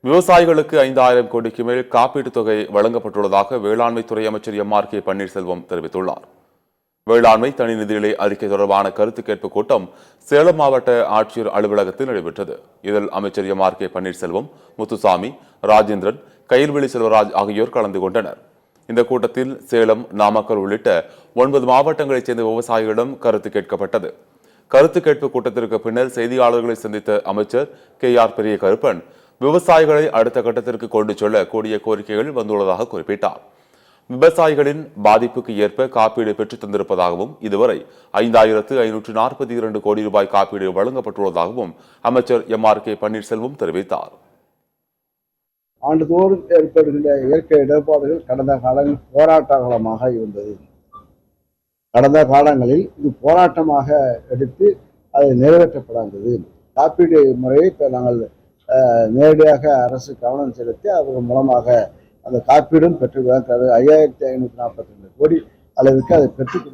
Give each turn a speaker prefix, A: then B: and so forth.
A: விவசாயிகளுக்கு 5,000 கோடிக்கு மேல் காப்பீட்டுத் தொகை வழங்கப்பட்டுள்ளதாக வேளாண்மைத்துறை அமைச்சர் எம்.ஆர்.கே. பன்னீர்செல்வம் தெரிவித்துள்ளார். வேளாண்மை தனி நிதிநிலை அறிக்கை தொடர்பான கருத்து கேட்பு கூட்டம் சேலம் மாவட்ட ஆட்சியர் அலுவலகத்தில் நடைபெற்றது. இதில் அமைச்சர் எம்.ஆர்.கே. பன்னீர்செல்வம், முத்துசாமி, ராஜேந்திரன், கயில்வெளி செல்வராஜ் ஆகியோர் கலந்து கொண்டனர். இந்த கூட்டத்தில் சேலம், நாமக்கல் உள்ளிட்ட 9 மாவட்டங்களைச் சேர்ந்த விவசாயிகளிடம் கருத்து கேட்கப்பட்டது. கருத்து கேட்பு கூட்டத்திற்கு பின்னர் செய்தியாளர்களை சந்தித்த அமைச்சர் கே.ஆர். பெரிய கருப்பன் விவசாயிகளை அடுத்த கட்டத்திற்கு கொண்டு செல்ல கூடிய கோரிக்கைகள் வந்துள்ளதாக குறிப்பிட்டார். விவசாயிகளின் பாதிப்புக்கு ஏற்ப காப்பீடு பெற்றுத் தந்திருப்பதாகவும் இதுவரை 5,542 கோடி ரூபாய் காப்பீடு வழங்கப்பட்டுள்ளதாகவும் அமைச்சர் எம்.ஆர்.கே. பன்னீர்செல்வம் தெரிவித்தார்.
B: ஆண்டுதோறும் ஏற்படுகின்ற இயற்கை இடர்பாடுகள் கடந்த காலங்களில் போராட்டமாக இருந்தது. கடந்த காலங்களில் இது போராட்டமாக எடுத்து அது நிறைவேற்றப்படாதது. காப்பீடு முறையை இப்போ நாங்கள் நேரடியாக அரசு கவனம் செலுத்தி அதன் மூலமாக அந்த காப்பீடும் பெற்று 5,542 கோடி அளவுக்கு அதை பெற்றுக்